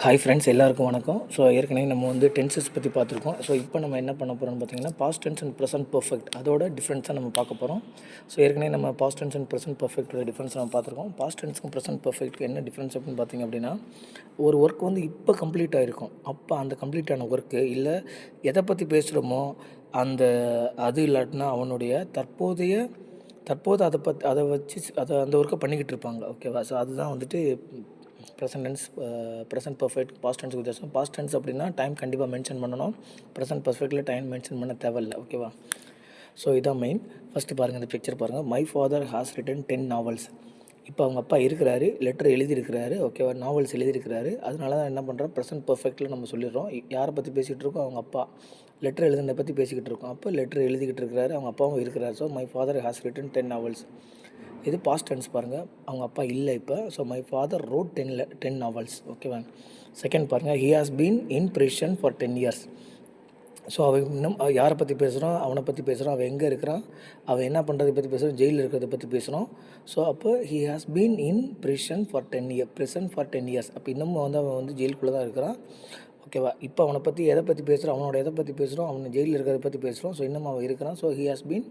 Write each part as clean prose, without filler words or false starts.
Hi friends, எல்லாருக்கும் வணக்கம். So ஏற்கனவே நம்ம வந்து டென்சஸ் பற்றி பார்த்துருக்கோம். ஸோ இப்போ நம்ம என்ன பண்ண போகிறோம்னு பார்த்தீங்கன்னா, past tense and present perfect அதோட டிஃப்ரென்ஸாக நம்ம பார்க்க போகிறோம். ஸோ ஏற்கனவே நம்ம பாஸ்ட் டென்ஸ் அண்ட் ப்ரெசென்ட் பெர்ஃபெக்ட்டோட டிஃப்ரென்ஸ் நம்ம பார்த்துருக்கோம். பாஸ்ட் டென்ஸ்க்கும் ப்ரெசென்ட் பெர்ஃபெக்ட்க்கு என்ன டிஃப்ரென்ஸ் அப்படின்னு பார்த்தீங்க அப்படின்னா, ஒரு ஒர்க் வந்து இப்போ கம்ப்ளீட் ஆகிருக்கும். அப்போ அந்த கம்ப்ளீட் ஆன ஒர்க்கு இல்லை எதை பற்றி பேசுகிறோமோ அந்த அது இல்லாட்டினா அவனுடைய தற்போது அதை வச்சு அந்த ஒர்க்கை பண்ணிக்கிட்டு இருப்பாங்க. ஓகேவா? ஸோ அதுதான் வந்துட்டு present tense, present perfect, past டென்ஸுக்கு வித்தியாசம். பாஸ்ட் டென்ஸ் அப்படின்னா டைம் கண்டிப்பாக மென்ஷன் பண்ணணும். ப்ரெசென்ட் பெர்ஃபெக்ட்டில் டைம் மென்ஷன் பண்ண தேவையில்லை. ஓகேவா? ஸோ இதான் மெயின். ஃபஸ்ட்டு பாருங்கள், இந்த பிக்சர் பாருங்கள். My father has return 10 novels. இப்போ அவங்க அப்பா இருக்கிறாரு, லெட்டர் எழுதியிருக்கிறாரு. ஓகேவா? நாவல்ஸ் எழுதியிருக்கிறாரு. அதனால தான் என்ன பண்ணுறோம், ப்ரெசென்ட் பெர்ஃபெக்ட்டில் நம்ம சொல்லிடுறோம். யாரை பற்றி பேசிகிட்டு இருக்கோம்? அவங்க அப்பா. லெட்டர் எழுதுனதை பற்றி பேசிக்கிட்டு இருக்கோம். அப்போ லெட்டர் எழுதிக்கிட்டு இருக்கிறாரு, அவங்க அப்பாவும் இருக்கிறார். So my father has return 10 novels. இது பாஸ்ட் டென்ஸ் பாருங்கள். அவங்க அப்பா இல்லை இப்போ. So my father road 10 novels. ஓகேவா? செகண்ட் பாருங்கள், he has been in prison for 10 years. So அவன் இன்னும் யாரை பற்றி பேசுகிறான்? அவனை பற்றி பேசுகிறான். அவன் எங்கே இருக்கிறான்? அவன் என்ன பண்ணுறதை பற்றி பேசுகிறான்? ஜெயிலில் இருக்கிறத பற்றி பேசுகிறோம். ஸோ அப்போ he has been in prison for 10 year, prison for 10 years. அப்போ இன்னமும் வந்து அவன் வந்து ஜெயிலுக்குள்ளே தான் இருக்கிறான். ஓகேவா? இப்போ அவனை பற்றி எதை பற்றி பேசுகிறோம்? அவனோட எதை பற்றி பேசுகிறோம்? அவனை ஜெயிலில் இருக்கிறத பற்றி பேசுகிறோம். ஸோ இன்னும் அவன் இருக்கிறான். So he has been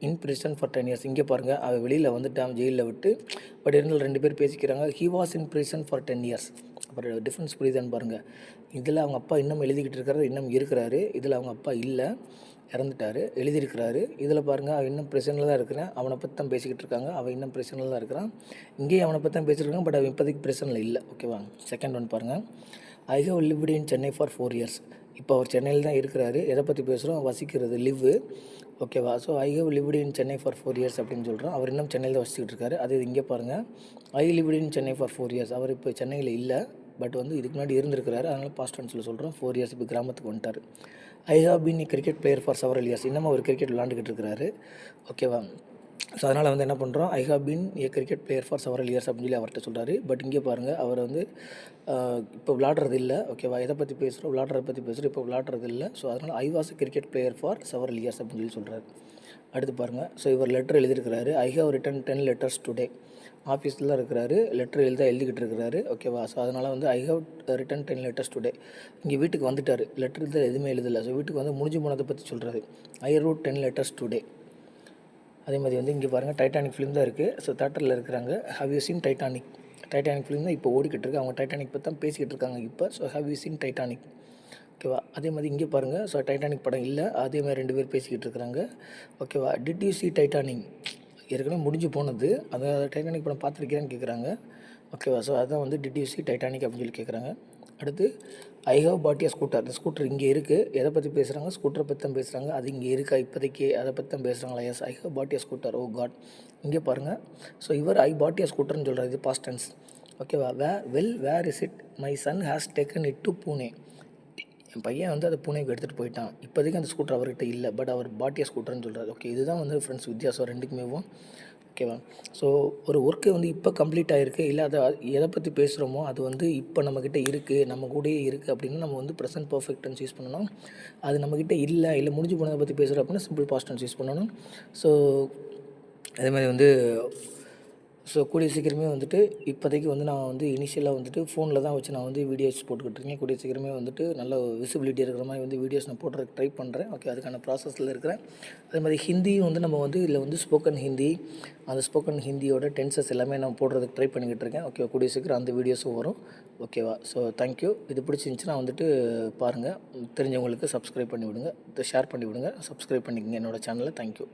in prison for 10 years. இங்கே பாருங்கள், அவன் வெளியில் வந்துட்டான் ஜெயிலில் விட்டு. பட் இருந்தாலும் 2 பேர் பேசிக்கிறாங்க. He was in prison for 10 years. அப்புறம் டிஃப்ரென்ஸ் புரியுதான்னு பாருங்கள். இதில் அவங்க அப்பா இன்னும் எழுதிக்கிட்டு இருக்கிறாரு, இன்னும் இருக்கிறாரு. இதில் அவங்க அப்பா இல்லை, இறந்துட்டார். எழுதியிருக்கிறாரு. இதில் பாருங்கள், அவன் இன்னும் ப்ரெசனில் தான் இருக்கிறான். அவனை பற்றி தான் பேசிக்கிட்டு இருக்காங்க. அவன் இன்னும் ப்ரெசனில் தான் இருக்கிறான். இங்கேயும் அவனை பற்றி தான் பேசியிருக்காங்க. பட் அவன் இப்போதைக்கு ப்ரெசனில் இல்லை. ஓகேவா? செகண்ட் ஒன் பாருங்கள். I have lived in Chennai for 4 years. இப்போ அவர் சென்னையில் தான் இருக்கிறாரு. எதை பற்றி பேசுகிறோம்? வசிக்கிறது, லிவ்வு. ஓகேவா? So I have lived in Chennai for 4 years அப்படின்னு சொல்கிறோம். அவர் இன்னும் சென்னையில் தான் வசிச்சுட்டு இருக்காரு. அது இங்கே பாருங்கள், I lived in Chennai for 4 years. அவர் இப்போ சென்னையில் இல்லை, பட் வந்து இதுக்கு முன்னாடி இருந்திருக்கிறாரு. அதனால் பாஸ்ட் டென்ஸில் சொல்கிறோம். 4 இயர்ஸ் இப்போ கிராமத்துக்கு வந்துட்டார். I have been cricket player for several years. இன்னமும் அவர் கிரிக்கெட் விளாண்டுக்கிட்டு இருக்கிறாரு. ஓகேவா? ஸோ அதனால் வந்து என்ன பண்ணுறோம், I have been cricket player for several years அப்படின்னு சொல்லி அவர்கிட்ட சொல்கிறாரு. பட் இங்கே பாருங்கள், அவர் வந்து இப்போ விளாட்றது இல்லை. ஓகேவா? எதை பற்றி பேசுகிறோம்? விளாட்றத பற்றி பேசுகிறோம். இப்போ விளாட்றது இல்லை. ஸோ அதனால் I was cricket player for several years அப்படின்னு சொல்லி சொல்கிறாரு. அடுத்து பாருங்கள். ஸோ இவர் லெட்டர் எழுதியிருக்கிறாரு. I have written 10 letters today. ஆஃபீஸில் தான் இருக்கிறாரு, லெட்டர் எழுதிக்கிட்டு இருக்கிறாரு. ஓகேவா? ஸோ அதனால் வந்து I have written 10 letters today. இங்கே வீட்டுக்கு வந்துட்டார், லெட்டர் எழுத எதுவுமே எழுதலை. ஸோ வீட்டுக்கு வந்து முடிஞ்சு போனதை பற்றி சொல்கிறாரு. I wrote 10 letters today. அதே மாதிரி வந்து இங்கே பாருங்கள், டைட்டானிக் ஃபிலிம் தான் இருக்குது. ஸோ தேட்டரில் இருக்கிறாங்க. How you seen Titanic? Titanic film தான் இப்போ ஓடிக்கிட்டு இருக்கு. அவங்க டைட்டானிக் பற்றி தான் பேசிக்கிட்டு இருக்காங்க இப்போ. So how you seen Titanic? ஓகேவா? அதே மாதிரி இங்கே பாருங்கள். ஸோ டைட்டானிக் படம் இல்லை, அதே மாதிரி 2 பேர் பேசிக்கிட்டு இருக்கிறாங்க. ஓகேவா? Did you see Titanic? ஏற்கனவே முடிஞ்சு போனது. அதை டைட்டானிக் படம் பார்த்துருக்கேன்னு கேட்குறாங்க. ஓகேவா? ஸோ அதான் வந்து டிட் யூ சீ டைட்டானிக் அப்படின்னு சொல்லி கேட்குறாங்க. அடுத்து I have pot a scooter. அந்த ஸ்கூட்டர் இங்கே இருக்குது. எதை பற்றி பேசுகிறாங்க? ஸ்கூட்டரை பற்றி தான் பேசுகிறாங்க. அது இங்கே இருக்கா இப்போதைக்கு? அதை பற்றி தான் பேசுகிறாங்களா? Yes, I have pot a scooter. Oh God. இங்கே பாருங்கள். ஸோ இவர் ஐ பாட் எ ஸ்கூட்டர்னு சொல்கிறார். இது பாஸ்ட் டென்ஸ். ஓகேவா? Where is it? My son has taken it to Pune. என் பையன் வந்து அதை பூனேக்கு எடுத்துகிட்டு போயிட்டான். இப்போதைக்கு அந்த ஸ்கூட்டர் அவர்கிட்ட இல்லை, பட் அவர் பாட்டிய ஸ்கூட்டர்னு சொல்கிறார். ஓகே, இதுதான் வந்து ஃப்ரெண்ட்ஸ் வித்தியாசம் ரெண்டுக்குமேவும். ஓகேவா? ஸோ ஒரு ஒர்க்கு வந்து இப்போ கம்ப்ளீட் ஆகிருக்கு, இல்லை அதை எதை பற்றி பேசுகிறோமோ அது வந்து இப்போ நம்மக்கிட்ட இருக்குது, நம்ம கூடயே இருக்குது அப்படின்னா நம்ம வந்து ப்ரெசென்ட் பர்ஃபெக்ட் டென்ஸ் யூஸ் பண்ணணும். அது நம்மக்கிட்ட இல்லை முடிஞ்சு போனதை பற்றி பேசுகிறோம் அப்படின்னா சிம்பிள் பாஸ்ட் டென்ஸ் யூஸ் பண்ணணும். ஸோ அதே மாதிரி வந்து கூடிய சீக்கிரமே வந்துட்டு இப்போதைக்கு வந்து நான் வந்து இனிஷியலாக வந்துட்டு ஃபோனில் தான் வச்சு நான் வந்து வீடியோஸ் போட்டுக்கிட்டு இருக்கேன். கூடிய சீக்கிரமே வந்துட்டு நல்ல விசிபிலிட்டி இருக்கிற மாதிரி வந்து வீடியோஸ் நான் போடுறதுக்கு ட்ரை பண்ணுறேன். ஓகே, அதுக்கான ப்ராசஸில் இருக்கிறேன். அதே மாதிரி ஹிந்தியும் வந்து நம்ம வந்து இதில் வந்து ஸ்போக்கன் ஹிந்தி, அந்த ஸ்போக்கன் ஹிந்தியோட டென்சஸ் எல்லாமே நான் போடுறதுக்கு ட்ரை பண்ணிக்கிட்டு இருக்கேன். ஓகே, கூடிய சீக்கிரம் அந்த வீடியோஸும் வரும். ஓகேவா? So thank you. இது பிடிச்சிருந்துச்சுன்னா வந்துட்டு பாருங்கள், தெரிஞ்சவங்களுக்கு சப்ஸ்கிரைப் பண்ணி விடுங்க, ஷேர் பண்ணி விடுங்க, சப்ஸ்கிரைப் பண்ணிக்கோங்க என்னோடய சேனலை. தேங்க்யூ.